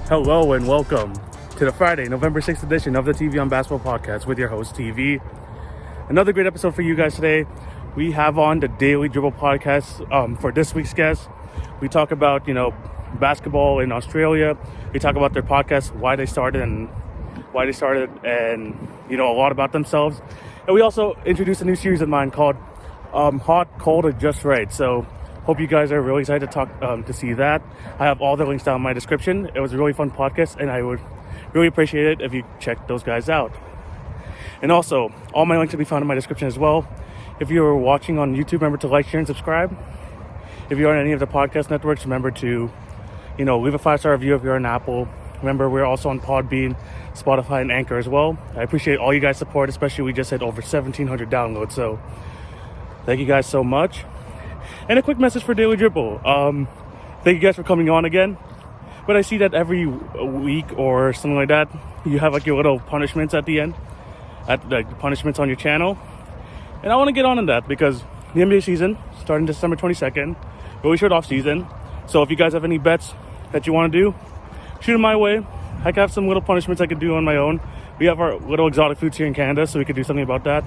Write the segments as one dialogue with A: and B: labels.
A: Hello and welcome to the Friday, November 6th edition of the TV on Basketball Podcast with your host, TV. Another great episode for you guys today. We have on the Daily Dribble podcast for this week's guest. We talk about, basketball in Australia. We talk about their podcast, why they started, and a lot about themselves. And we also introduced a new series of mine called Hot, Cold, or Just Right. So hope you guys are really excited to talk to see that. I have all the links down in my description. It was a really fun podcast, and I would really appreciate it if you check those guys out. And also, all my links will be found in my description as well. If you're watching on YouTube, remember to like, share, and subscribe. If you're on any of the podcast networks, remember to, leave a 5-star review if you're on Apple. Remember, we're also on Podbean, Spotify, and Anchor as well. I appreciate all you guys' support, especially we just hit over 1,700 downloads. So thank you guys so much. And a quick message for Daily Dribble. Thank you guys for coming on again. But I see that every week or something like that, you have like your little punishments at the end, punishments on your channel. And I want to get on that because the NBA season starting December 22nd, really short off season. So if you guys have any bets that you want to do, shoot them my way. I have some little punishments I could do on my own. We have our little exotic foods here in Canada, so we could do something about that.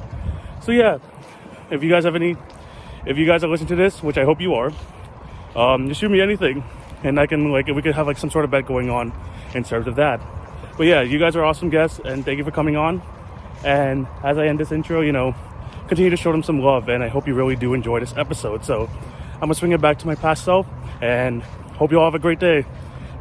A: So yeah, if you guys are listening to this, which I hope you are, just shoot me anything, and I can we could have some sort of bet going on in terms of that. But yeah, you guys are awesome guests, and thank you for coming on. And as I end this intro, continue to show them some love, and I hope you really do enjoy this episode. So I'm gonna swing it back to my past self, and hope you all have a great day,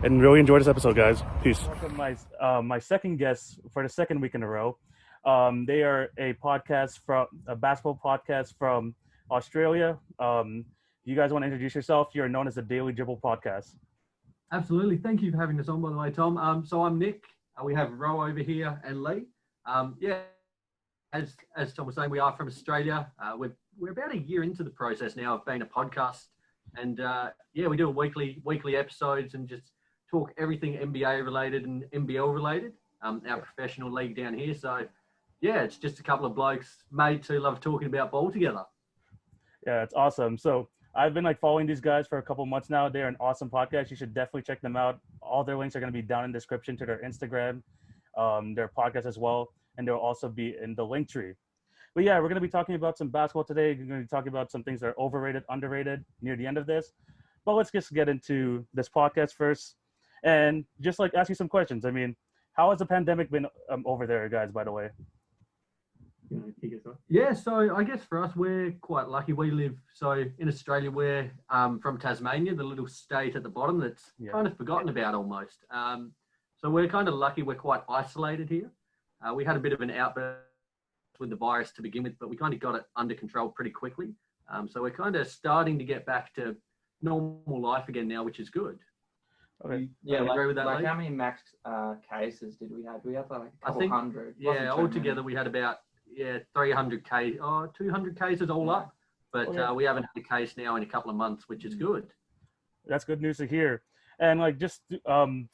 A: and really enjoy this episode, guys. Peace. Welcome my second guest for the second week in a row. They are a basketball podcast from Australia. You guys want to introduce yourself? You're known as the Daily Dribble podcast.
B: Absolutely. Thank you for having us on, by the way, Tom. So I'm Nick. We have Ro over here and Lee. As Tom was saying, we are from Australia. We're about a year into the process now of being a podcast, and we do weekly episodes and just talk everything NBA related and NBL related. Our professional league down here. So yeah, it's just a couple of blokes mates who love talking about ball together.
A: Yeah, it's awesome. So I've been following these guys for a couple months now. They're an awesome podcast. You should definitely check them out. All their links are going to be down in the description to their Instagram, their podcast as well, and they'll also be in the link tree. But yeah, we're going to be talking about some basketball today. We're going to be talking about some things that are overrated, underrated near the end of this. But let's just get into this podcast first and just ask you some questions. I mean, how has the pandemic been over there, guys, by the way?
B: Yeah, so I guess for us, we're quite lucky. We live in Australia. We're from Tasmania, the little state at the bottom that's kind of forgotten about almost. So we're kind of lucky. We're quite isolated here. We had a bit of an outburst with the virus to begin with, but we kind of got it under control pretty quickly. So we're kind of starting to get back to normal life again now, which is good.
C: Okay. Yeah, agree with that, how many max cases did we have? We had a couple hundred.
B: Yeah, altogether we had about 300 200 cases all up, but we haven't had a case now in a couple of months, which is good.
A: That's good news to hear. And just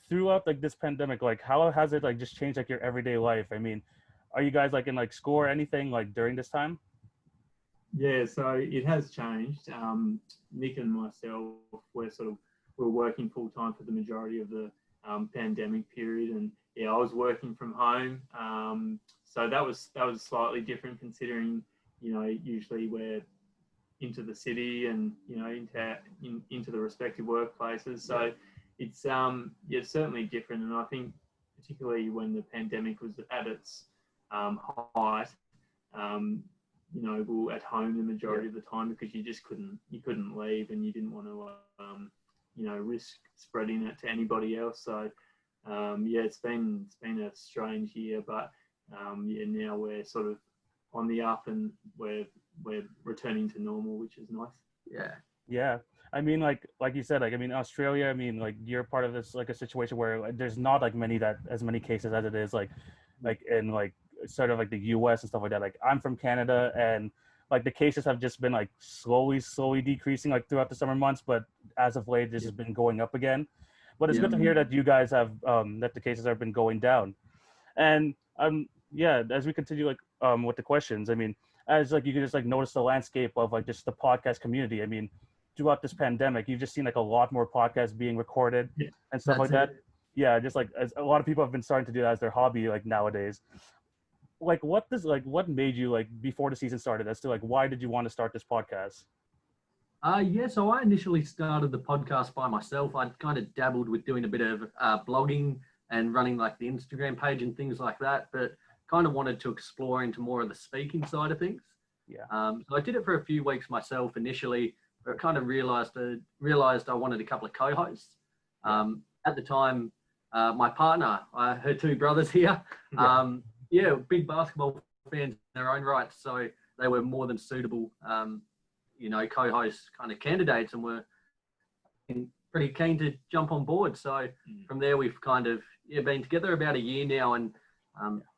A: throughout this pandemic, how has it just changed your everyday life? I mean, are you guys in school or anything during this time?
D: Yeah, so it has changed. Nick and myself, we're working full time for the majority of the pandemic period, and I was working from home. So that was slightly different, considering usually we're into the city and into the respective workplaces. So it's certainly different, and I think particularly when the pandemic was at its height, we were at home the majority of the time because you couldn't leave, and you didn't want to risk spreading it to anybody else. So it's been a strange year, but now we're sort of on the up, and we're returning to normal, which is nice.
A: Yeah. I mean, like you said, Australia, you're part of this a situation where there's not as many cases as it is in sort of the US and stuff like that. I'm from Canada, and the cases have just been slowly decreasing throughout the summer months, but as of late this has been going up again. But it's good to hear that you guys have that the cases have been going down. And as we continue with the questions, I mean, as you can just notice the landscape of just the podcast community. I mean, throughout this pandemic, you've just seen a lot more podcasts being recorded and stuff like that. Yeah, just like as a lot of people have been starting to do that as their hobby like nowadays. Like what made you like before the season started as to like why did you want to start this podcast?
B: Yeah, so I initially started the podcast by myself. I'd kind of dabbled with doing a bit of blogging and running like the Instagram page and things like that, but kind of wanted to explore into more of the speaking side of things.
A: Yeah.
B: So I did it for a few weeks myself initially, but kind of realized I wanted a couple of co-hosts. At the time, my partner, her two brothers here, big basketball fans in their own right, so they were more than suitable, co-host kind of candidates, and were pretty keen to jump on board. So from there, we've kind of been together about a year now, and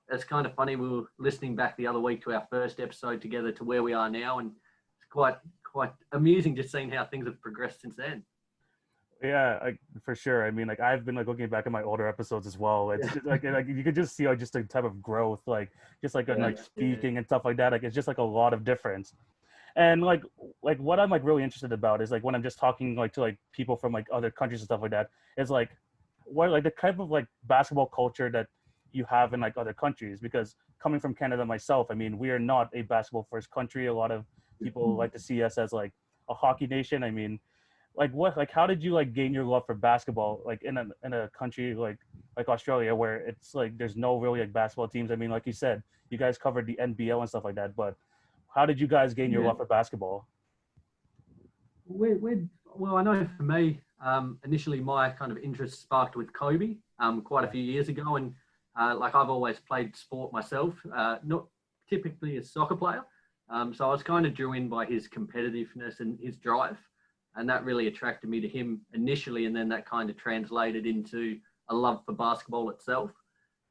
B: it's kind of funny. We were listening back the other week to our first episode together to where we are now, and it's quite amusing just seeing how things have progressed since then.
A: Yeah, for sure. I mean, like I've been like looking back at my older episodes as well. It's just, like you could just see like just a type of growth, like just like speaking and stuff like that. Like it's just like a lot of difference. And like what I'm like really interested about is like when I'm just talking like to like people from like other countries and stuff like that, is like what like the type of like basketball culture that you have in like other countries. Because coming from Canada myself, I mean, we are not a basketball first country. A lot of people like to see us as like a hockey nation. I mean, how did you like gain your love for basketball like in a country like Australia, where it's like there's no really like basketball teams? I mean, like you said, you guys covered the NBL and stuff like that, but how did you guys gain your love for basketball?
B: Well, I know for me, initially my kind of interest sparked with Kobe quite a few years ago, and like I've always played sport myself, not typically a soccer player, so I was kind of drew in by his competitiveness and his drive. And that really attracted me to him initially, and then that kind of translated into a love for basketball itself.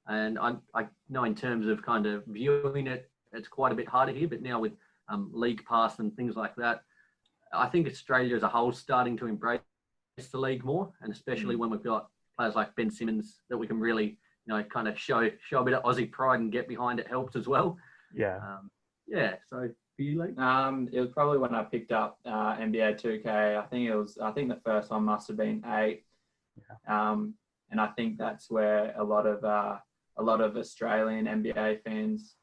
B: And I know in terms of kind of viewing it, it's quite a bit harder here, but now with League Pass and things like that, I think Australia as a whole is starting to embrace the league more, and especially when we've got players like Ben Simmons that we can really, kind of show a bit of Aussie pride and get behind. It helps as well.
A: Yeah.
B: So for you, Lee?
C: It was probably when I picked up NBA 2K. I think the first one must have been 8. Yeah. And I think that's where a lot of Australian NBA fans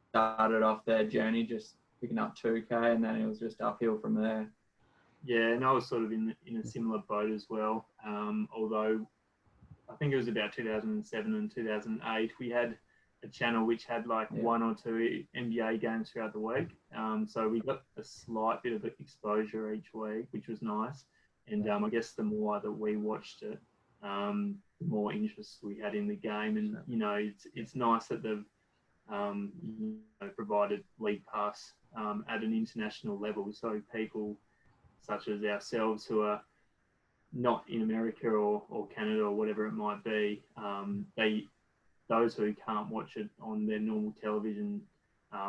C: started off their journey, just picking up 2K, and then it was just uphill from there.
D: Yeah, and I was sort of in a similar boat as well. Although I think it was about 2007 and 2008, we had a channel which had like 1 or 2 NBA games throughout the week. So we got a slight bit of exposure each week, which was nice. And I guess the more that we watched it, the more interest we had in the game. And, it's nice that they've provided League Pass at an international level. So people such as ourselves who are not in America or Canada or whatever it might be, those who can't watch it on their normal television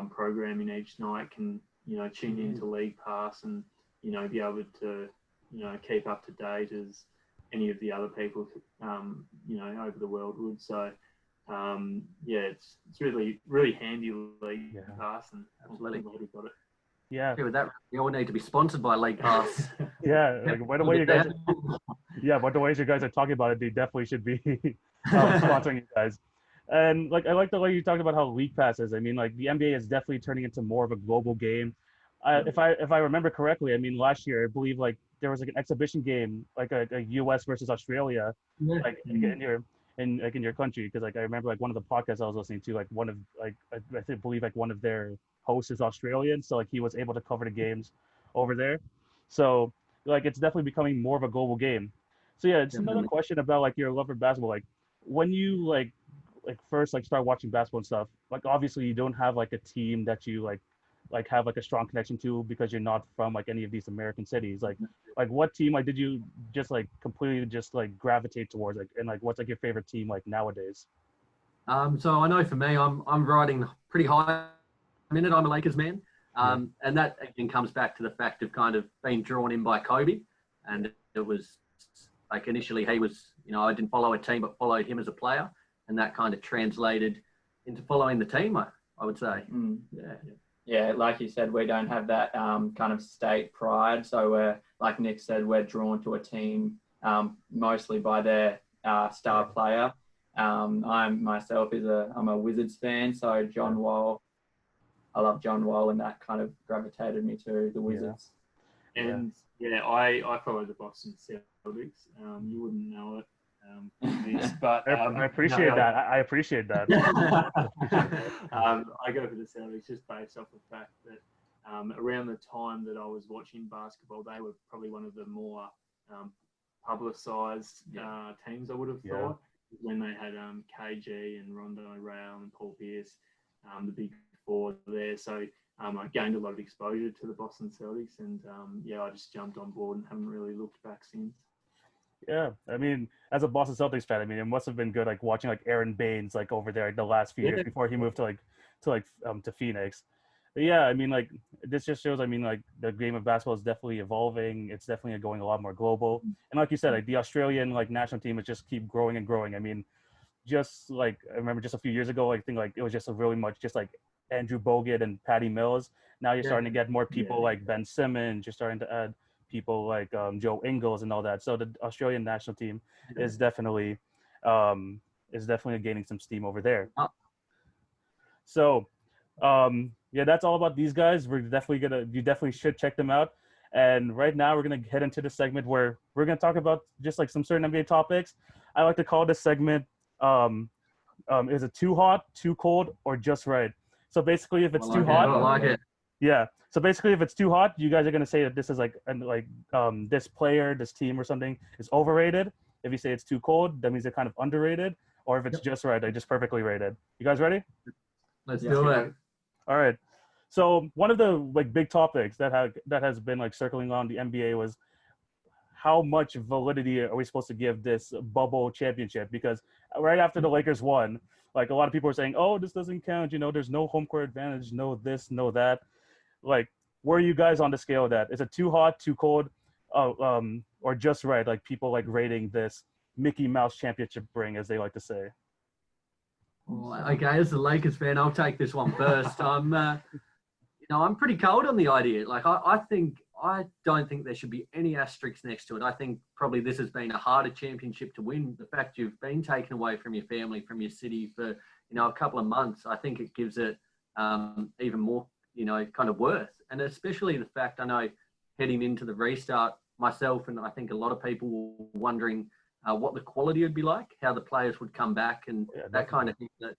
D: programming each night can, tune into League Pass and, be able to, keep up to date as any of the other people, over the world would. So, it's really, really handy League Pass, and
B: absolutely
D: I'm glad we got it.
A: Yeah.
B: With that, we all need to be sponsored by League Pass.
A: By the way you guys are talking about it, they definitely should be sponsoring you guys. And I like the way you talked about how League Pass is. I mean, like the NBA is definitely turning into more of a global game. If I remember correctly, I mean last year I believe like there was like an exhibition game, like a US versus Australia, in your country, because like I remember like one of the podcasts I was listening to, like one of like I believe like one of their hosts is Australian, so like he was able to cover the games over there. So like it's definitely becoming more of a global game. So it's another question about like your love for basketball. Like when you like first like start watching basketball and stuff, like obviously you don't have like a team that you like have like a strong connection to because you're not from like any of these American cities. Like what team like did you just like completely just like gravitate towards, like, and like what's like your favorite team like nowadays?
B: So I know for me, I'm riding pretty high in it. I'm a Lakers man, and that again comes back to the fact of kind of being drawn in by Kobe, and it was like initially he was, I didn't follow a team but followed him as a player, and that kind of translated into following the team, I would say.
C: Yeah, like you said, we don't have that kind of state pride. So we're, like Nick said, we're drawn to a team mostly by their star player. I'm a Wizards fan, so John Wall. I love John Wall, and that kind of gravitated me to the Wizards.
D: And I follow the Boston Celtics. You wouldn't know it. But
A: I appreciate that. I appreciate that.
D: I go for the Celtics just based off the fact that around the time that I was watching basketball, they were probably one of the more publicized teams, I would have thought, when they had KG and Rondo Rao and Paul Pierce, the big four there. So I gained a lot of exposure to the Boston Celtics, and I just jumped on board and haven't really looked back since.
A: Yeah, I mean, as a Boston Celtics fan, I mean, it must have been good, like watching like Aaron Baines, like over there, like, the last few years before he moved to Phoenix. But yeah, I mean, like this just shows. I mean, like the game of basketball is definitely evolving. It's definitely going a lot more global. And like you said, like the Australian like national team is just keep growing and growing. I mean, just like I remember just a few years ago, I think like it was just a really much just like Andrew Bogut and Patty Mills. Now you're starting to get more people like Ben Simmons. You're starting to add people like Joe Ingles and all that. So the Australian national team is definitely gaining some steam over there. So that's all about these guys. You definitely should check them out. And right now we're gonna head into the segment where we're gonna talk about just like some certain NBA topics. I like to call this segment is it too hot, too cold, or just right? So basically if it's too hot,
B: I like it.
A: Yeah. So basically, if it's too hot, you guys are gonna say that this is this player, this team, or something is overrated. If you say it's too cold, that means they're kind of underrated. Or if it's just right, like just perfectly rated. You guys ready?
B: Let's do it.
A: All right. So one of the like big topics that has been like circling on the NBA was how much validity are we supposed to give this bubble championship? Because right after the Lakers won, like a lot of people were saying, "Oh, this doesn't count. You know, there's no home court advantage. No this, no that." Like, where are you guys on the scale of that? Is it too hot, too cold, or just right? Like people like rating this Mickey Mouse championship ring, as they like to say.
B: Well, okay, as a Lakers fan, I'll take this one first. I'm pretty cold on the idea. Like, I don't think there should be any asterisks next to it. I think probably this has been a harder championship to win. The fact you've been taken away from your family, from your city for a couple of months, I think it gives it even more kind of worth. And especially the fact, I know heading into the restart myself, and I think a lot of people were wondering what the quality would be like, how the players would come back, and that kind of thing. That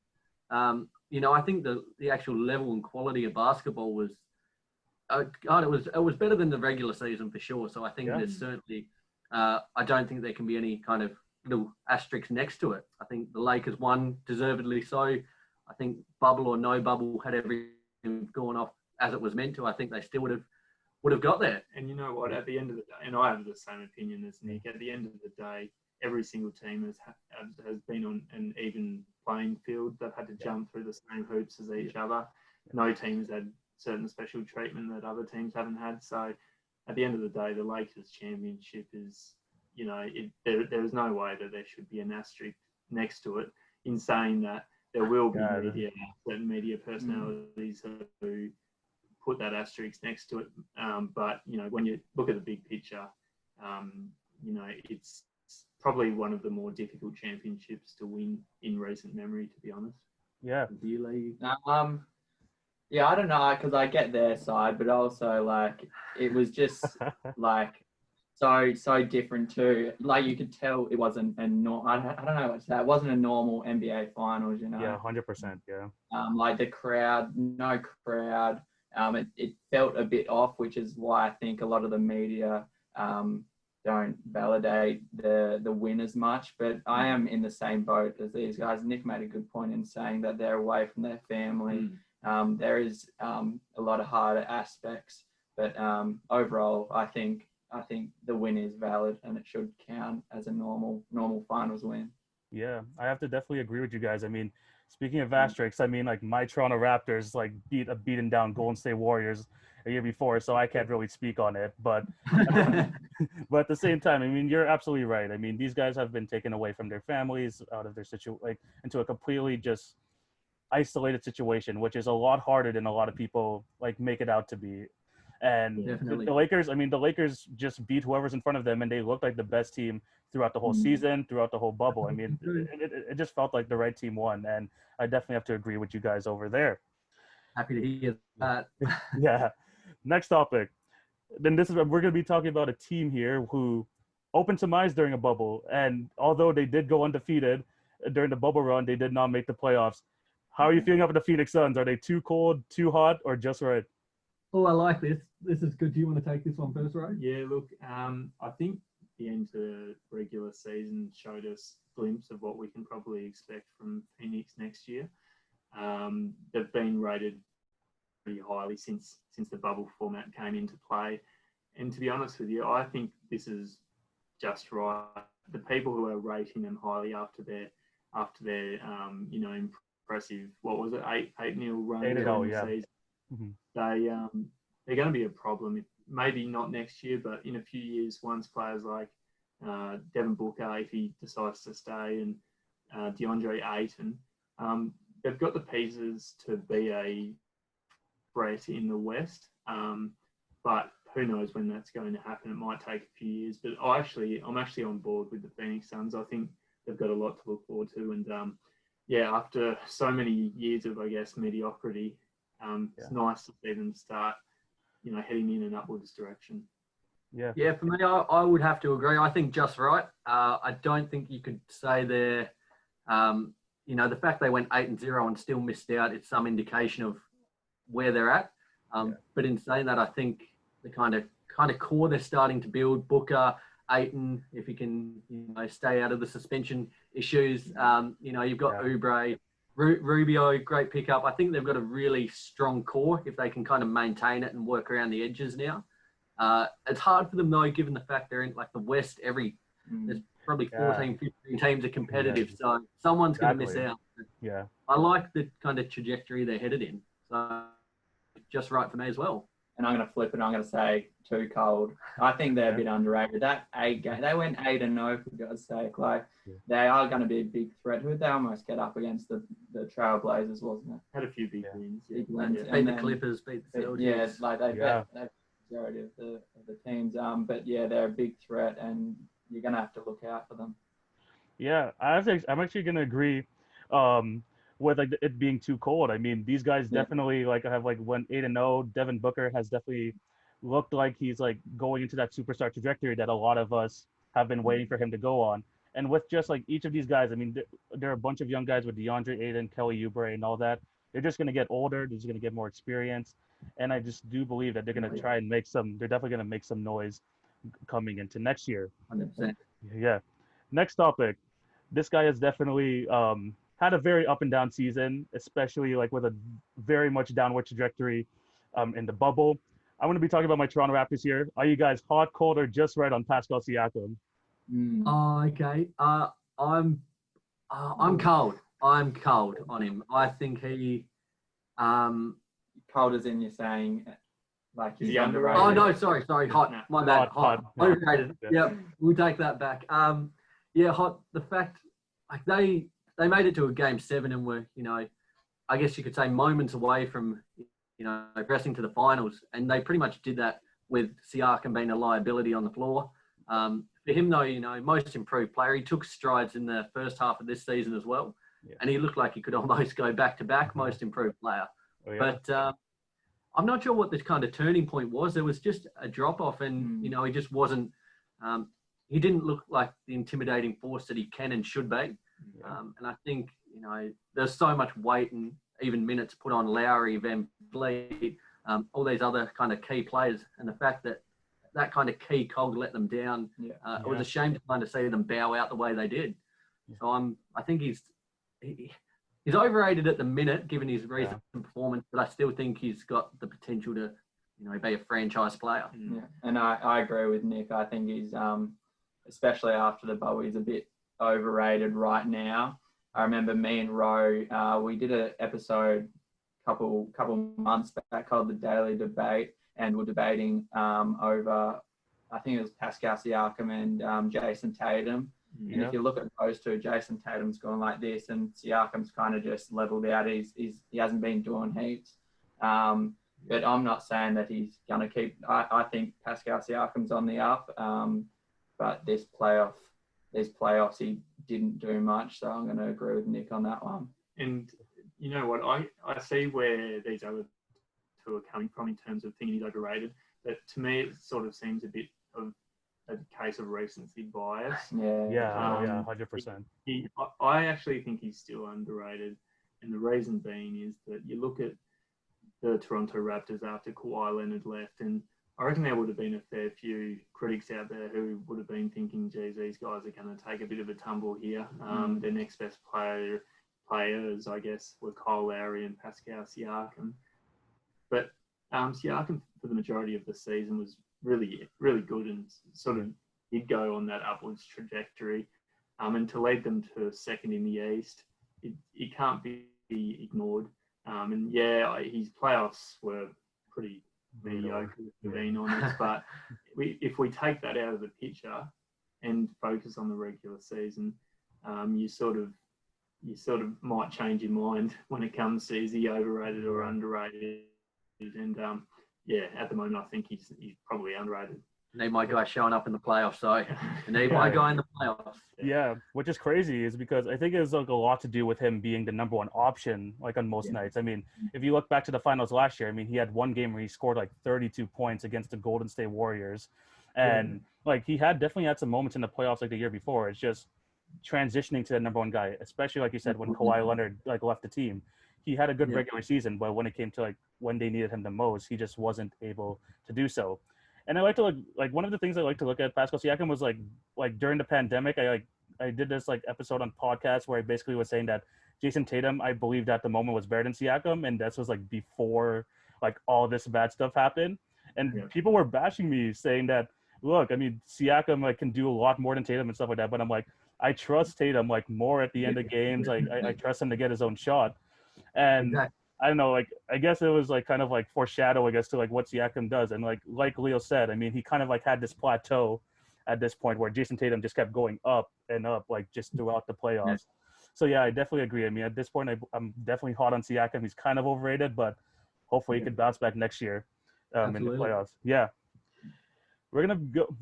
B: I think the actual level and quality of basketball was, it was better than the regular season for sure. So I think there's certainly, I don't think there can be any kind of little asterisks next to it. I think the Lakers won deservedly so. I think bubble or no bubble, had everything gone off as it was meant to, I think they still would have got there.
D: And you know what? At the end of the day, and I have the same opinion as Nick. At the end of the day, every single team has been on an even playing field. They've had to jump through the same hoops as each other. No team's had certain special treatment that other teams haven't had. So at the end of the day, the Lakers championship is, there is no way that there should be an asterisk next to it, in saying that there will be certain media personalities who put that asterisk next to it. But, when you look at the big picture, it's probably one of the more difficult championships to win in recent memory, to be honest.
A: Yeah.
C: Yeah, I don't know, because I get their side, but also like it was just like so different too. Like you could tell it wasn't I don't know what to say. It wasn't a normal NBA finals,
A: Yeah, 100%. Yeah.
C: Like the crowd, no crowd. It felt a bit off, which is why I think a lot of the media don't validate the win as much. But I am in the same boat as these guys. Nick made a good point in saying that they're away from their family. There is a lot of harder aspects, but overall, I think the win is valid and it should count as a normal finals win.
A: Yeah, I have to definitely agree with you guys. I mean, speaking of asterisks, I mean, like my Toronto Raptors like beaten down Golden State Warriors a year before, so I can't really speak on it. But but at the same time, I mean, you're absolutely right. I mean, these guys have been taken away from their families, out of their into a completely just isolated situation, which is a lot harder than a lot of people like make it out to be. And
B: Definitely.
A: the Lakers, I mean, the Lakers just beat whoever's in front of them, and they looked like the best team throughout the whole season, throughout the whole bubble. I mean, it just felt like the right team won, and I definitely have to agree with you guys over there.
B: Happy to hear that.
A: Yeah. Next topic. Then this is we're going to be talking about a team here who opened some eyes during a bubble, and although they did go undefeated during the bubble run, they did not make the playoffs. How are you feeling up with the Phoenix Suns? Are they too cold, too hot, or just right?
B: Oh, I like this. This is good. Do you want to take this one first, Ray?
D: Yeah, look, I think the end of the regular season showed us a glimpse of what we can probably expect from Phoenix next year. They've been rated pretty highly since the bubble format came into play. And to be honest with you, I think this is just right. The people who are rating them highly after their impressive, what was it, 8-0 run during the season. Mm-hmm. They're going to be a problem. Maybe not next year, but in a few years, once players like Devin Booker, if he decides to stay, and DeAndre Ayton, they've got the pieces to be a threat in the West. But who knows when that's going to happen? It might take a few years. But I'm actually on board with the Phoenix Suns. I think they've got a lot to look forward to. And after so many years of, I guess, mediocrity, it's nice to see them start, heading in an upwards direction.
B: Yeah, for me, I would have to agree. I think just right. I don't think you could say they're, the fact they went 8-0 and still missed out, it's some indication of where they're at. But in saying that, I think the kind of core they're starting to build, Booker, Ayton, if he can, stay out of the suspension issues. You've got Oubre, Rubio, great pickup. I think they've got a really strong core if they can kind of maintain it and work around the edges now. It's hard for them though, given the fact they're in like the West. There's probably 14, 15 teams are competitive, so someone's going to miss out.
A: Yeah,
B: I like the kind of trajectory they're headed in. So just right for me as well.
C: And I'm going to flip it. I'm going to say too cold. I think they're a bit underrated. That 8 game, they went 8-0 for God's sake. They are going to be a big threat. Who did they almost get up against? The Trailblazers, wasn't it?
D: Had a few big wins.
B: Big wins. Beat the Clippers, beat the Celtics.
C: Yeah, they beat the majority of the teams. But they're a big threat, and you're going to have to look out for them.
A: Yeah, I'm actually going to agree. With it being too cold. I mean, these guys definitely went 8-0. Devin Booker has definitely looked like he's going into that superstar trajectory that a lot of us have been waiting for him to go on. And with just each of these guys, I mean, there are a bunch of young guys with DeAndre Ayton, Kelly Oubre, and all that. They're just going to get older. They're just going to get more experience. And I just do believe that they're going to try and they're definitely going to make some noise coming into next year.
B: 100%.
A: Yeah. Next topic. This guy has definitely had a very up and down season, especially with a very much downward trajectory in the bubble. I'm going to be talking about my Toronto Raptors here. Are you guys hot, cold, or just right on Pascal Siakam?
B: Okay. I'm cold. I'm cold on him. I think he
C: cold as in you're saying he's underrated.
B: Oh no, sorry, hot. My bad. Hot. Overrated. Yep, we'll take that back. Hot. The fact they made it to a game 7 and were, I guess you could say moments away from, progressing to the finals. And they pretty much did that with Siakam being a liability on the floor. For him though, most improved player. He took strides in the first half of this season as well. Yeah. And he looked like he could almost go back to back most improved player. Oh, yeah. But I'm not sure what the kind of turning point was. There was just a drop off and, he just wasn't, he didn't look like the intimidating force that he can and should be. Yeah. And I think, there's so much weight and even minutes put on Lowry, Van Vliet, all these other kind of key players. And the fact that kind of key cog let them down, it was a shame to kind of see them bow out the way they did. Yeah. So I think he's overrated at the minute, given his recent performance, but I still think he's got the potential to, be a franchise player.
C: Yeah, and I agree with Nick. I think he's, especially after the bubble, he's a bit overrated right now. I remember me and Ro, we did an episode couple months back called The Daily Debate, and we're debating over, I think it was Pascal Siakam and Jason Tatum. Yeah. And if you look at those two, Jason Tatum's gone like this, and Siakam's kind of just leveled out. He hasn't been doing heaps. but I'm not saying that he's going to keep. I think Pascal Siakam's on the up, but these playoffs, he didn't do much. So I'm going to agree with Nick on that one.
D: And you know what? I see where these other two are coming from in terms of thinking he's overrated. But to me, it sort of seems a bit of a case of recency bias.
A: Yeah, 100%.
D: I actually think he's still underrated. And the reason being is that you look at the Toronto Raptors after Kawhi Leonard left, and I reckon there would have been a fair few critics out there who would have been thinking, geez, these guys are going to take a bit of a tumble here. Their next best players, I guess, were Kyle Lowry and Pascal Siakam. But Siakam, for the majority of the season, was really, really good and sort of did go on that upwards trajectory. And to lead them to second in the East, it can't be ignored. And yeah, his playoffs were pretty mediocre, to be honest. But if we take that out of the picture and focus on the regular season, you sort of might change your mind when it comes to is he overrated or underrated. And at the moment, I think he's probably underrated.
B: Need my guy showing up in the playoffs, so need my guy in the playoffs.
A: Yeah, which is crazy is because I think it's like a lot to do with him being the number one option, like on most nights. I mean, if you look back to the finals last year, I mean, he had one game where he scored like 32 points against the Golden State Warriors. And like he definitely had some moments in the playoffs like the year before. It's just transitioning to the number one guy, especially like you said, when Kawhi Leonard like left the team. He had a good regular season, but when it came to like when they needed him the most, he just wasn't able to do so. And I like to look like one of the things I like to look at Pascal Siakam was like during the pandemic, I did this like episode on podcast where I basically was saying that Jason Tatum, I believed at the moment was better than Siakam, and this was like before like all this bad stuff happened. And people were bashing me saying that, look, I mean, Siakam like can do a lot more than Tatum and stuff like that, but I'm like, I trust Tatum like more at the end of games. I trust him to get his own shot. And I don't know, like I guess it was like kind of like foreshadow, I guess, to like what Siakam does. And like Leo said, I mean, he kind of like had this plateau at this point where Jason Tatum just kept going up and up, like just throughout the playoffs. So yeah, I definitely agree. I mean, at this point, I'm definitely hot on Siakam. He's kind of overrated, but hopefully he could bounce back next year in the playoffs. Yeah, we're gonna go.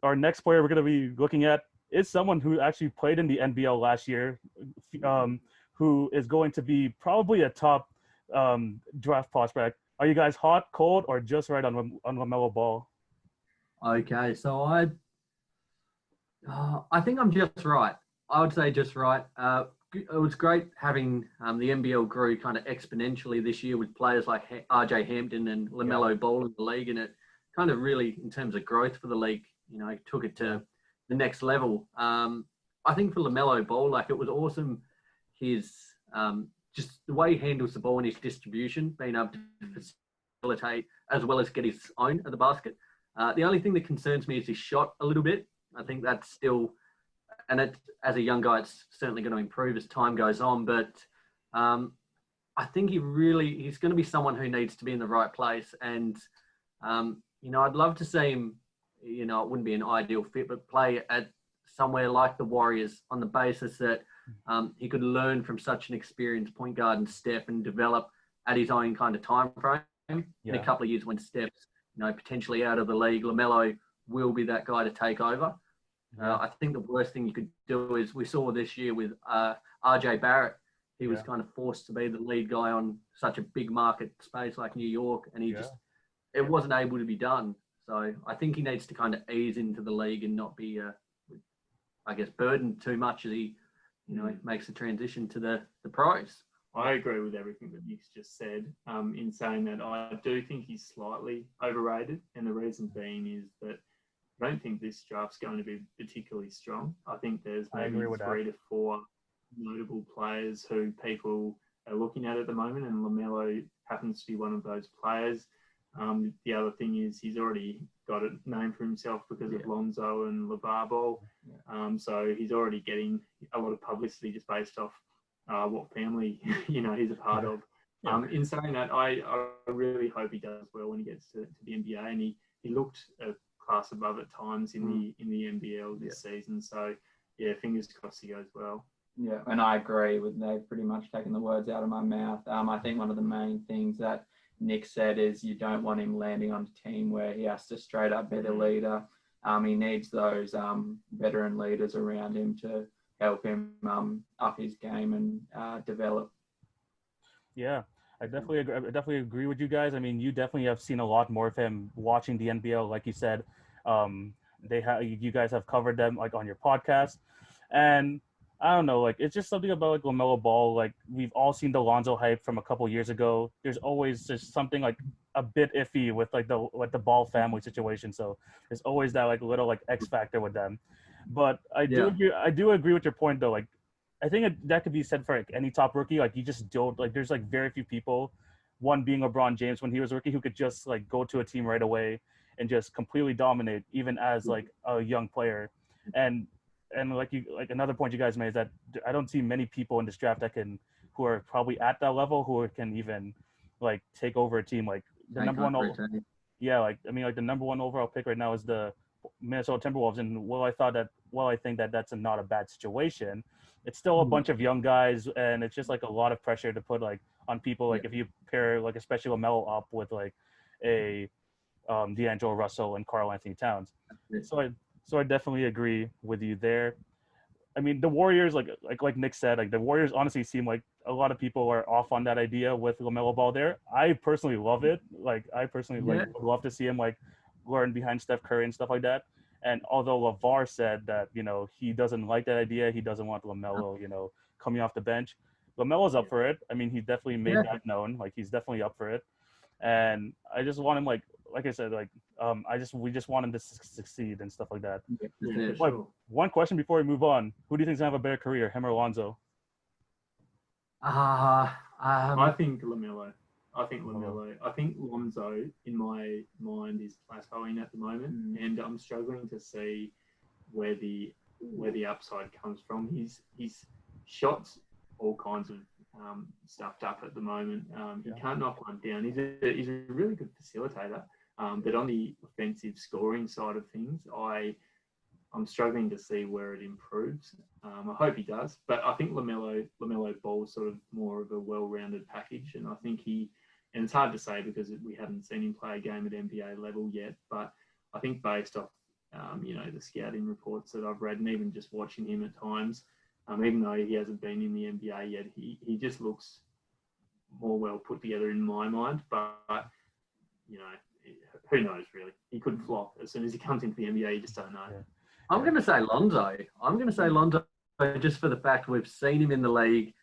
A: Our next player we're gonna be looking at is someone who actually played in the NBL last year, who is going to be probably a top draft prospect. Are you guys hot, cold, or just right on Lamelo Ball?
B: Okay, so I think I'm just right. I would say just right. It was great having the NBL grew kind of exponentially this year with players like RJ Hampton and Lamelo Ball in the league, and it kind of really, in terms of growth for the league, took it to the next level. I think for Lamelo Ball, like it was awesome. His just the way he handles the ball and his distribution, being able to facilitate as well as get his own at the basket. The only thing that concerns me is his shot a little bit. I think that's still, and it, as a young guy, it's certainly going to improve as time goes on. But I think he's going to be someone who needs to be in the right place. And, I'd love to see him, it wouldn't be an ideal fit, but play at somewhere like the Warriors on the basis that he could learn from such an experienced point guard and Steph and develop at his own kind of time frame. In a couple of years when Steph's, potentially out of the league, Lamelo will be that guy to take over. I think the worst thing you could do is we saw this year with RJ Barrett. He was kind of forced to be the lead guy on such a big market space like New York, and it wasn't able to be done. So I think he needs to kind of ease into the league and not be, burdened too much as he, makes the transition to the pros.
D: I agree with everything that Nick's just said in saying that I do think he's slightly overrated. And the reason being is that I don't think this draft's going to be particularly strong. I think there's maybe 3 to 4 notable players who people are looking at the moment, and Lamelo happens to be one of those players. The other thing is he's already got a name for himself because of Lonzo and LeVar Ball. So he's already getting a lot of publicity just based off what family, he's a part of. In saying that, I really hope he does well when he gets to the NBA, and he looked a class above at times in the NBL this season. So, fingers crossed he goes well.
C: Yeah, and I agree with they've pretty much taken the words out of my mouth. I think one of the main things that Nick said, is you don't want him landing on a team where he has to straight up be the leader. He needs those veteran leaders around him to help him up his game and develop.
A: Yeah, I definitely agree with you guys. I mean, you definitely have seen a lot more of him watching the NBL, like you said. You guys have covered them like on your podcast, and I don't know, like it's just something about like Lamelo Ball. Like we've all seen the Lonzo hype from a couple years ago. There's always just something like a bit iffy with like the Ball family situation. So there's always that like little like X factor with them. But I do agree with your point though. Like I think that could be said for like any top rookie. Like you just don't like. There's like very few people, one being LeBron James when he was a rookie, who could just like go to a team right away and just completely dominate, even as like a young player. And like another point you guys made is that I don't see many people in this draft who are probably at that level who can even like take over a team. Like the number one, like the number one overall pick right now is the Minnesota Timberwolves, and while I think that that's not a bad situation, it's still a bunch of young guys, and it's just like a lot of pressure to put like on people. Like if you pair like especially Lamelo up with like a D'Angelo Russell and Karl Anthony Towns, so I definitely agree with you there. I mean, the Warriors, like Nick said, like the Warriors honestly seem like a lot of people are off on that idea with Lamelo Ball there. I personally love it. Like I personally would love to see him like learn behind Steph Curry and stuff like that. And although LeVar said that, he doesn't like that idea, he doesn't want Lamelo, coming off the bench. LaMelo's up for it. I mean, he definitely made that known. Like he's definitely up for it. And I just want him like I said, like we just want him to succeed and stuff like that. Like one question before we move on: who do you think's gonna have a better career, him or Lonzo?
D: I think Lamelo. I think Lonzo, in my mind, is plateauing at the moment, and I'm struggling to see where the upside comes from. His shots all kinds of stuffed up at the moment. He can't knock one down. He's a really good facilitator, but on the offensive scoring side of things, I'm struggling to see where it improves. I hope he does, but I think Lamelo Ball is sort of more of a well-rounded package, and I think and it's hard to say because we haven't seen him play a game at NBA level yet, but I think based off the scouting reports that I've read and even just watching him at times, even though he hasn't been in the NBA yet, he just looks more well put together in my mind. But who knows really? He could flop as soon as he comes into the NBA. You just don't know.
B: Yeah. I'm going to say Lonzo just for the fact we've seen him in the league.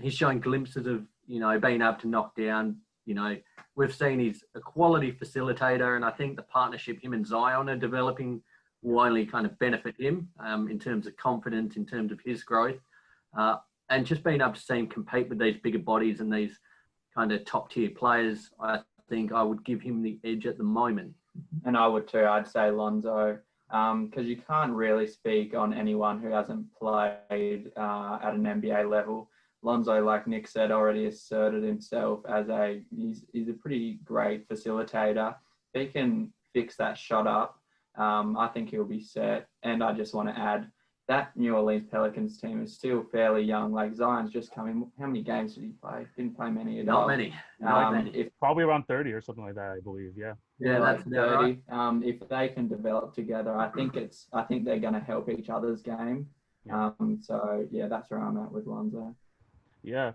B: He's showing glimpses of being able to knock down. We've seen he's a quality facilitator, and I think the partnership him and Zion are developing will only kind of benefit him in terms of confidence, in terms of his growth, and just being able to see him compete with these bigger bodies and these kind of top tier players. I think I would give him the edge at the moment.
C: And I would too. I'd say Lonzo, because you can't really speak on anyone who hasn't played at an NBA level. Lonzo, like Nick said, already asserted himself as he's a pretty great facilitator. If he can fix that shot up, I think he'll be set. And I just want to add that New Orleans Pelicans team is still fairly young. Like Zion's just coming. How many games did he play? Didn't play many at all.
B: Not many.
A: Probably around 30 or something like that, I believe. Yeah.
B: Yeah, that's 30.
C: Right. If they can develop together, I think they're going to help each other's game.
A: Yeah.
C: So yeah, that's where I'm at with Lonzo.
A: Yeah.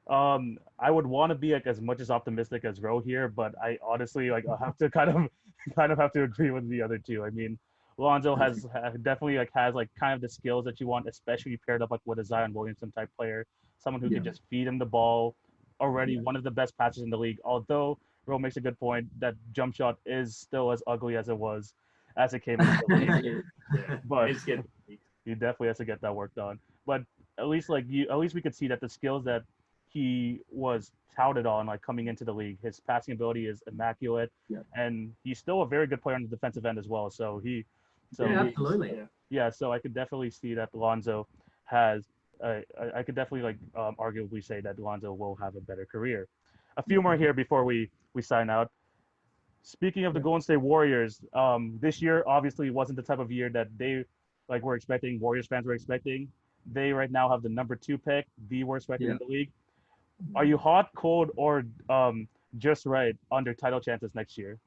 A: I would want to be like as much as optimistic as Ro here, but I honestly I'll have to kind of have to agree with the other two. I mean, Lonzo has definitely has kind of the skills that you want, especially paired up with a Zion Williamson type player, someone who can just feed him the ball. Already one of the best passers in the league. Although Ro makes a good point that jump shot is still as ugly as it came into the league. But he definitely has to get that worked on. But at least we could see that the skills that he was touted on coming into the league, his passing ability is immaculate, and he's still a very good player on the defensive end as well. So
B: absolutely.
A: So I could definitely see that Lonzo has. I could definitely arguably say that Lonzo will have a better career. A few more here before we sign out. Speaking of the Golden State Warriors, this year obviously wasn't the type of year that they were expecting. Warriors fans were expecting. They right now have the number 2 pick, the worst record in the league. Are you hot, cold, or just right on their title chances next year?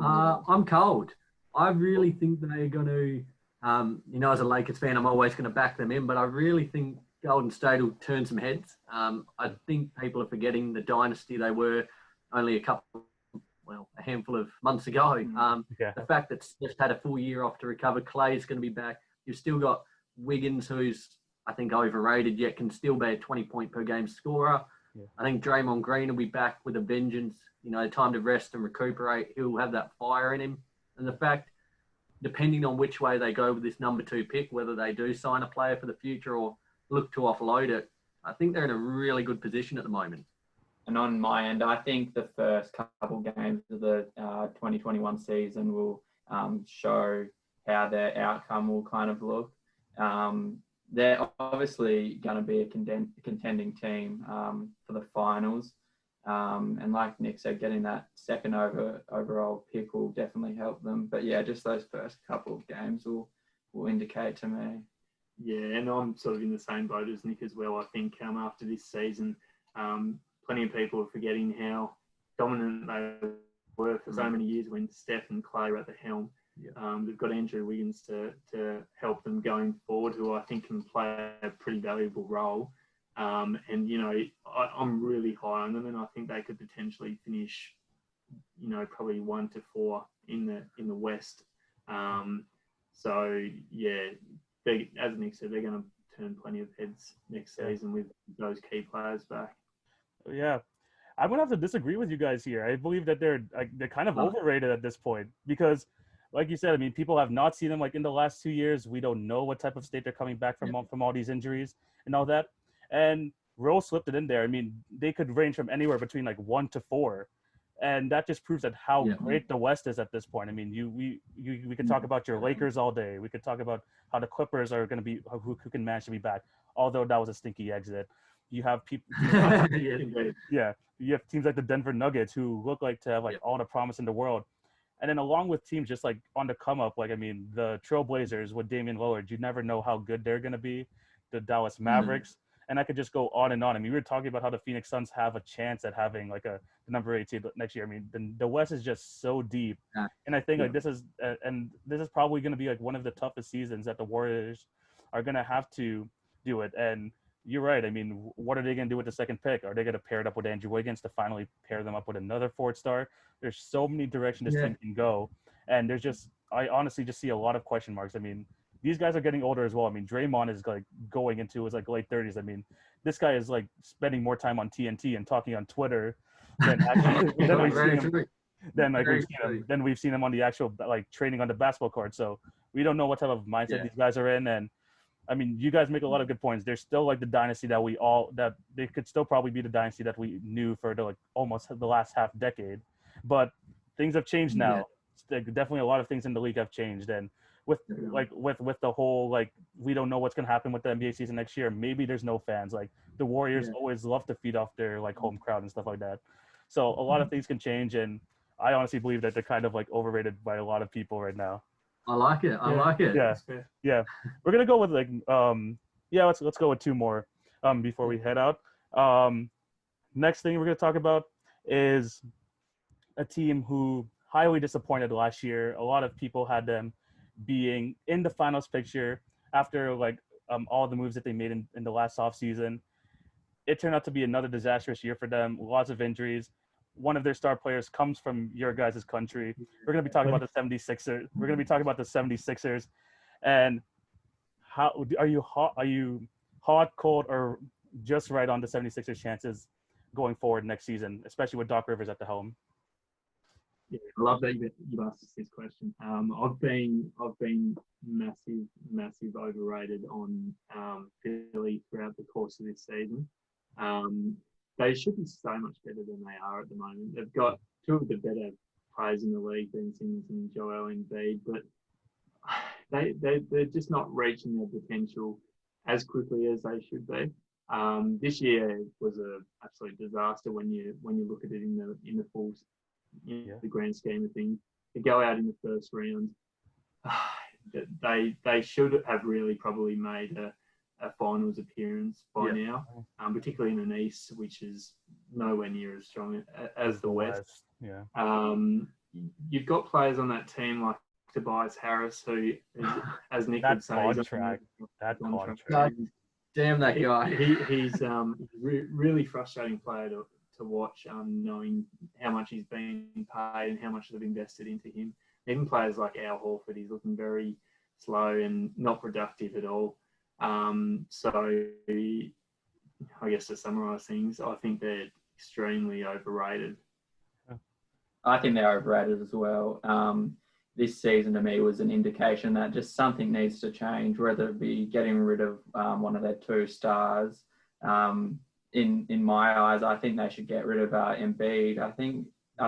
B: I'm cold. I really think they're going to, as a Lakers fan, I'm always going to back them in, but I really think Golden State will turn some heads. I think people are forgetting the dynasty they were only a handful of months ago. The fact that Steph's had a full year off to recover, Clay's going to be back. You've still got Wiggins, who's, I think, overrated, yet can still be a 20-point per game scorer.
A: Yeah.
B: I think Draymond Green will be back with a vengeance. Time to rest and recuperate. He'll have that fire in him. And the fact, depending on which way they go with this number 2 pick, whether they do sign a player for the future or look to offload it, I think they're in a really good position at the moment.
C: And on my end, I think the first couple games of the 2021 season will show how their outcome will kind of look. They're obviously going to be a contending team for the finals. And like Nick said, getting that second overall pick will definitely help them. But yeah, just those first couple of games will indicate to me.
D: Yeah, and I'm sort of in the same boat as Nick as well. I think after this season, plenty of people are forgetting how dominant they were for so many years when Steph and Clay were at the helm. Yeah. They've got Andrew Wiggins to help them going forward, who I think can play a pretty valuable role. And, I'm really high on them, and I think they could potentially finish, probably 1 to 4 in the West. So, yeah, as Nick said, they're going to turn plenty of heads next season with those key players back.
A: Yeah. I'm going to have to disagree with you guys here. I believe that they're kind of overrated at this point because, like you said, I mean, people have not seen them in the last 2 years. We don't know what type of state they're coming back from all these injuries and all that. And Rose slipped it in there. I mean, they could range from anywhere between 1 to 4. And that just proves that how great the West is at this point. I mean, we could talk about your Lakers all day. We could talk about how the Clippers are going to be, who can manage to be back, although that was a stinky exit. You have people, you have teams like the Denver Nuggets who look like to have all the promise in the world. And then along with teams just on the come up, the Trailblazers with Damian Lillard, you never know how good they're going to be. The Dallas Mavericks. And I could just go on and on. I mean, we were talking about how the Phoenix Suns have a chance at having the number 8 seed next year. I mean, the West is just so deep, and I think this is probably going to be one of the toughest seasons that the Warriors are going to have to do it. And you're right. I mean, what are they going to do with the second pick? Are they going to pair it up with Andrew Wiggins to finally pair them up with another 4th star? There's so many directions this team can go, and I honestly just see a lot of question marks. I mean, these guys are getting older as well. I mean, Draymond is going into his late 30s. I mean, this guy is spending more time on TNT and talking on Twitter than actually we've seen him on the actual training on the basketball court. So we don't know what type of mindset these guys are in. And I mean, you guys make a lot of good points. They're still the dynasty that they could still probably be the dynasty that we knew for almost the last half decade. But things have changed now. Definitely a lot of things in the league have changed, and with the whole we don't know what's going to happen with the NBA season next year. Maybe there's no fans. The Warriors always love to feed off their home crowd and stuff like that. So a lot of things can change, and I honestly believe that they're kind of overrated by a lot of people right now.
B: I like it. I like it.
A: Yeah. We're gonna go with let's go with 2 more before we head out. Next thing we're gonna talk about is a team who highly disappointed last year. A lot of people had them being in the finals picture after all the moves that they made in the last offseason. It turned out to be another disastrous year for them. Lots of injuries. One of their star players comes from your guys' country. We're going to be talking about the 76ers. We're going to be talking about the 76ers. And how are you hot, cold, or just right on the 76ers chances going forward next season, especially with Doc Rivers at the helm?
D: Yeah, I love that you've asked us this question. I've been massive overrated on Philly throughout the course of this season. They should be so much better than they are at the moment. They've got 2 of the better players in the league, Ben Simmons and Joel Embiid, but they're just not reaching their potential as quickly as they should be. This year was an absolute disaster when you look at it in the full. The grand scheme of things. To go out in the first round, they should have really probably made a finals appearance by now, particularly in an East, which is nowhere near as strong as the West.
A: Yeah.
D: You've got players on that team like Tobias Harris, who, as Nick would say,
A: that contract.
B: Damn that guy.
D: He's really frustrating player to watch, knowing how much he's been paid and how much they've invested into him. Even players like Al Horford, he's looking very slow and not productive at all. So I guess to summarise things, I think they're extremely overrated.
C: I think they're overrated as well. This season to me was an indication that just something needs to change, whether it be getting rid of one of their two stars. In my eyes, I think they should get rid of Embiid. I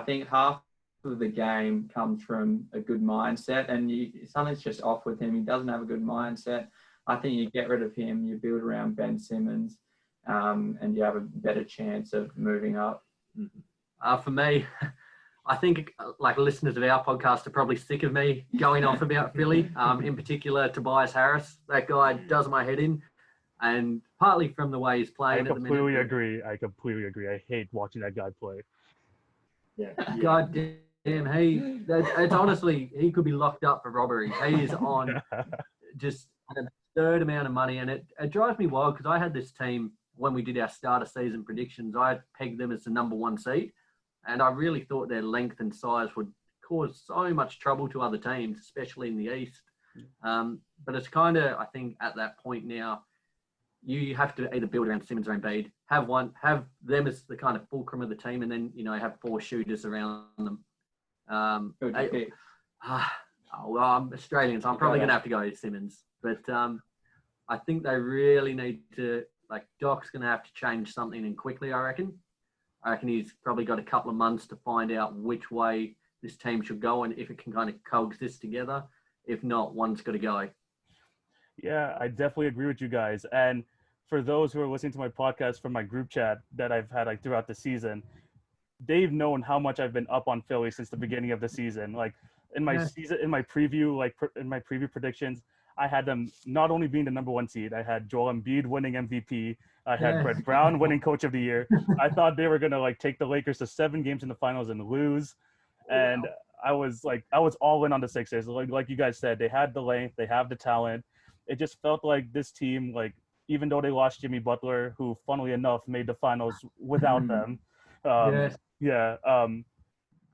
C: think half of the game comes from a good mindset, and something's just off with him. He doesn't have a good mindset. I think you get rid of him, you build around Ben Simmons, and you have a better chance of moving up.
B: For me, I think like listeners of our podcast are probably sick of me going off about Philly, in particular Tobias Harris. That guy does my head in, and partly from the way he's playing
A: I completely agree. I hate watching that guy play.
D: Yeah.
B: God damn, it's honestly, he could be locked up for robbery. He is on just an absurd amount of money, and it drives me wild because I had this team when we did our start of season predictions. I had pegged them as the number 1 seed. And I really thought their length and size would cause so much trouble to other teams, especially in the East. But it's kind of, I think, at that point now, you have to either build around Simmons or Embiid, have them as the kind of fulcrum of the team, and then, have 4 shooters around them. I'm Australian, so I'm probably going to have to go with Simmons. But I think they really need to, Doc's going to have to change something and quickly, I reckon. I reckon he's probably got a couple of months to find out which way this team should go and if it can kind of coexist together. If not, one's got to go.
A: Yeah, I definitely agree with you guys. And for those who are listening to my podcast from my group chat that I've had throughout the season, they've known how much I've been up on Philly since the beginning of the season. In my preview predictions, I had them not only being the number 1 seed, I had Joel Embiid winning MVP. I had Brett Brown winning Coach of the Year. I thought they were gonna take the Lakers to 7 games in the finals and lose. And I was all in on the Sixers. Like you guys said, they had the length, they have the talent. It just felt like this team, even though they lost Jimmy Butler, who funnily enough made the finals without them.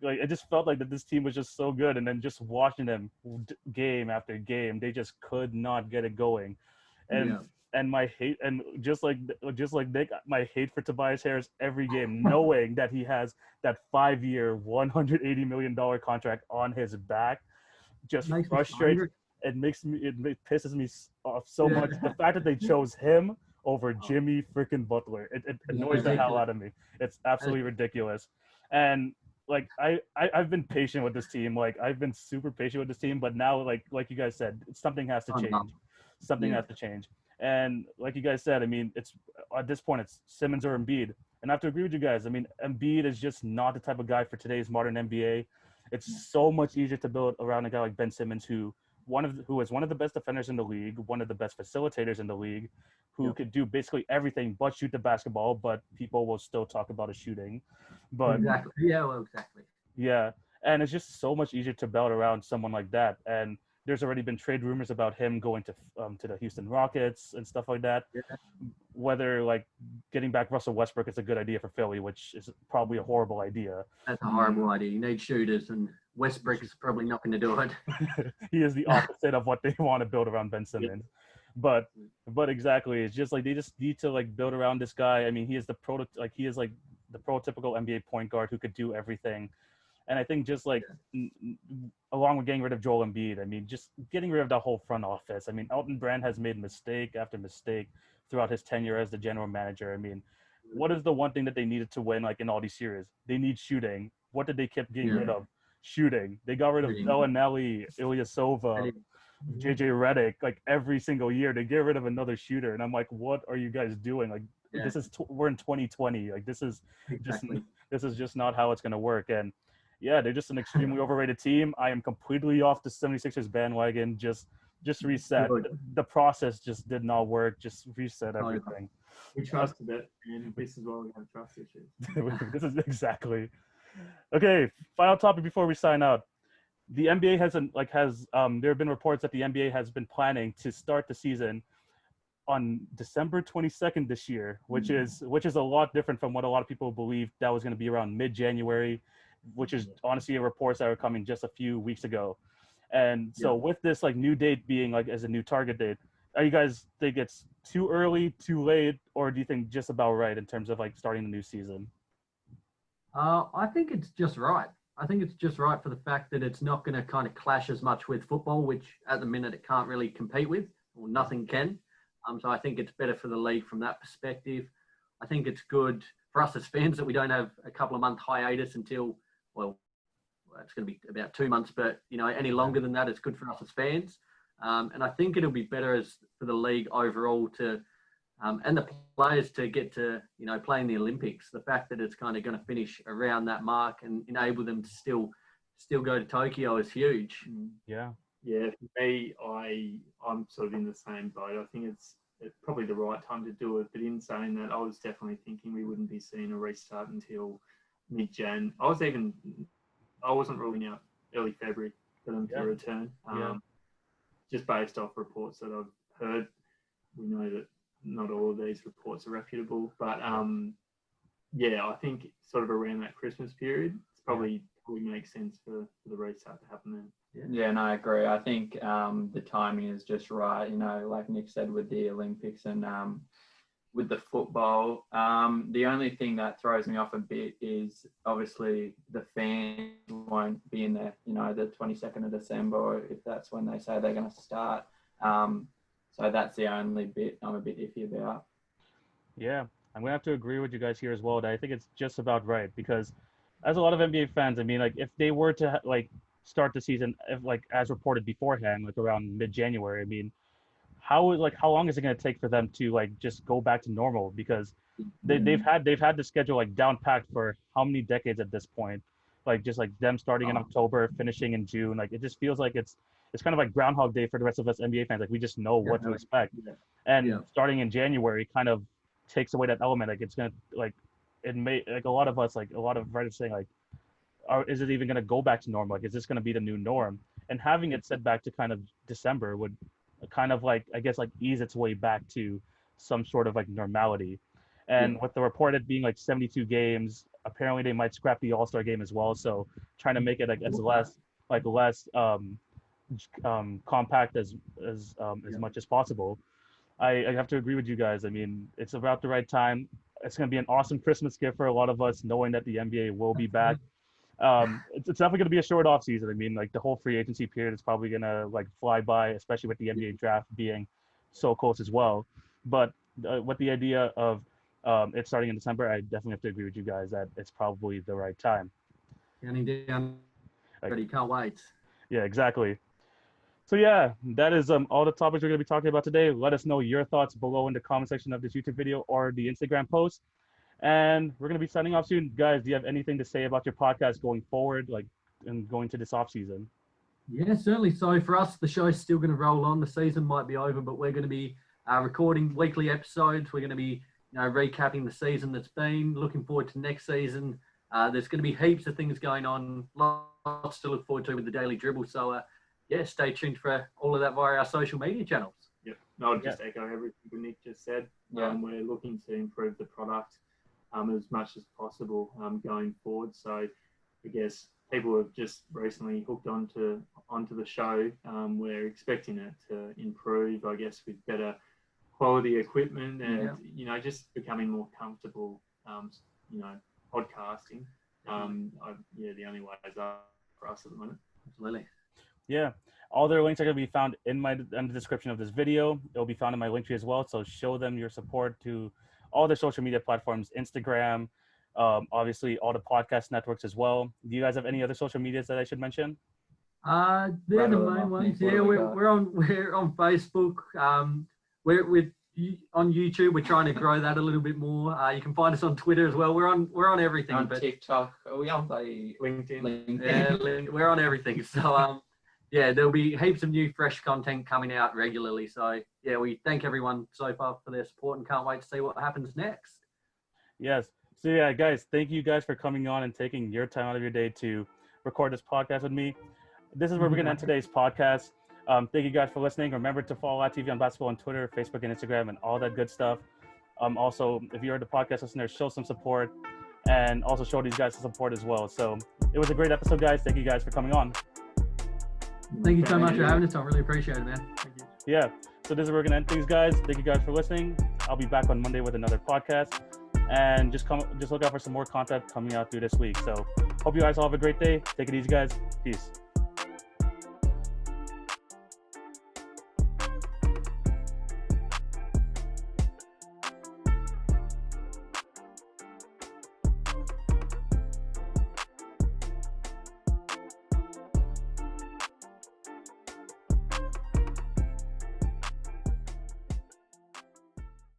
A: It just felt like that this team was just so good, and then just watching them game after game, they just could not get it going. And my hate, and just like Nick, my hate for Tobias Harris every game, knowing that he has that 5-year, $180 million contract on his back, just frustrates. It pisses me off so much. The fact that they chose him over Jimmy freaking Butler, it annoys the hell out of me. It's absolutely ridiculous. And I've been patient with this team. I've been super patient with this team, but now, like you guys said, something has to change. Something has to change. And like you guys said, it's at this point it's Simmons or Embiid. And I have to agree with you guys. Embiid is just not the type of guy for today's modern NBA. It's so much easier to build around a guy like Ben Simmons, who is one of the best defenders in the league, one of the best facilitators in the league, who could do basically everything but shoot the basketball, but people will still talk about his shooting. But
B: exactly. Exactly.
A: Yeah. And it's just so much easier to build around someone like that. And there's already been trade rumors about him going to the Houston Rockets and stuff like that. Yeah. Whether getting back Russell Westbrook is a good idea for Philly, which is probably a horrible idea.
B: That's a horrible idea. You need shooters, and Westbrook is probably not going to do it.
A: He is the opposite of what they want to build around Ben Simmons. But exactly, it's just they just need to build around this guy. He is the prototypical NBA point guard who could do everything. And I think just along with getting rid of Joel Embiid, just getting rid of the whole front office. Elton Brand has made mistake after mistake throughout his tenure as the general manager. What is the one thing that they needed to win in all these series? They need shooting. What did they keep getting rid of? Shooting. They got rid of Bellinelli, Ilyasova, JJ Redick. Every single year they get rid of another shooter, and I'm what are you guys doing? This is we're in 2020. This is just not how it's going to work. And yeah, they're just an extremely overrated team. I am completely off the 76ers bandwagon. Just reset. The process just did not work. Just reset everything.
D: We trusted it, and this is why we have trust issues.
A: This is exactly. Okay, final topic before we sign out. The NBA there have been reports that the NBA has been planning to start the season on December 22nd this year, which is a lot different from what a lot of people believed that was going to be around mid-January, which is honestly reports that were coming just a few weeks ago. And so with this like new date being like as a new target date, are you guys think it's too early, too late, or do you think just about right in terms of like starting the new season?
B: I think it's just right. I think it's just right for the fact that it's not going to kind of clash as much with football, which at the minute it can't really compete with, or nothing can. So I think it's better for the league from that perspective. I think it's good for us as fans that we don't have a couple of month hiatus until, well, it's going to be about 2 months, but any longer than that, it's good for us as fans. And I think it'll be better for the league overall to, and the players to get to, play in the Olympics. The fact that it's kind of going to finish around that mark and enable them to still go to Tokyo is huge.
A: Yeah.
D: Yeah, for me, I'm sort of in the same boat. I think it's probably the right time to do it. But in saying that, I was definitely thinking we wouldn't be seeing a restart until mid-Jan. I wasn't ruling out early February for them to return. Just based off reports that I've heard, we know that not all of these reports are reputable. But I think sort of around that Christmas period, it's probably makes sense for the restart to happen then.
C: Yeah, and I agree. I think the timing is just right. Like Nick said, with the Olympics and with the football. The only thing that throws me off a bit is obviously the fans won't be in there, the 22nd of December, if that's when they say they're going to start. So that's the only bit I'm a bit iffy about. Yeah,
A: I'm going to have to agree with you guys here as well. That I think it's just about right because as a lot of NBA fans, I mean, like if they were to start the season as reported beforehand, like around mid-January, I mean, how long is it going to take for them to just go back to normal? Because they've had the schedule down packed for how many decades at this point? Just them starting in October, finishing in June. It just feels like it's kind of like Groundhog Day for the rest of us NBA fans. We just know what to expect. And starting in January kind of takes away that element. It's gonna it may a lot of us a lot of writers saying is it even going to go back to normal? Is this going to be the new norm? And having it set back to kind of December would kind of I guess ease its way back to some sort of normality. And with the reported being 72 games, apparently they might scrap the All-Star game as well. So trying to make it as less compact as much as possible. I have to agree with you guys. I mean, it's about the right time. It's going to be an awesome Christmas gift for a lot of us, knowing that the NBA will be back. It's definitely going to be a short off season. I mean, the whole free agency period is probably going to fly by, especially with the NBA draft being so close as well. But with the idea of it starting in December, I definitely have to agree with you guys that it's probably the right time.
B: Counting down, already can't wait.
A: Yeah, exactly. So yeah, that is all the topics we're going to be talking about today. Let us know your thoughts below in the comment section of this YouTube video or the Instagram post. And we're going to be signing off soon. Guys, do you have anything to say about your podcast going forward, and going to this off season?
B: Yeah, certainly. So for us, the show's still going to roll on. The season might be over, but we're going to be recording weekly episodes. We're going to be recapping the season that's been, looking forward to next season. There's going to be heaps of things going on, lots to look forward to with the Daily Dribble. So stay tuned for all of that via our social media channels.
D: Yep. I'll just echo everything Nick just said. We're looking to improve the product as much as possible going forward. So I guess people have just recently hooked onto the show. We're expecting it to improve, I guess, with better quality equipment and, just becoming more comfortable, podcasting. The only way is up for us at the moment.
B: Absolutely.
A: Yeah. All their links are going to be found in the description of this video. It'll be found in my link tree as well. So show them your support to all the social media platforms, Instagram, obviously all the podcast networks as well. Do you guys have any other social medias that I should mention?
B: They're the main ones. Yeah, we're on Facebook. We're on YouTube. We're trying to grow that a little bit more. You can find us on Twitter as well. We're on everything.
C: On TikTok. Are we on LinkedIn?
B: Yeah, we're on everything. So yeah, there'll be heaps of new fresh content coming out regularly. So yeah, we thank everyone so far for their support and can't wait to see what happens next.
A: Yes. So yeah, guys, thank you guys for coming on and taking your time out of your day to record this podcast with me. This is where we're going to end today's podcast. Thank you guys for listening. Remember to follow TV on Basketball on Twitter, Facebook, and Instagram, and all that good stuff. Also, if you're the podcast listener, show some support and also show these guys some support as well. So it was a great episode, guys. Thank you guys for coming on.
B: Thank you so much for having us. I really appreciate it, man. Thank you.
A: Yeah. So this is where we're going to end things, guys. Thank you guys for listening. I'll be back on Monday with another podcast. And just look out for some more content coming out through this week. So hope you guys all have a great day. Take it easy, guys. Peace.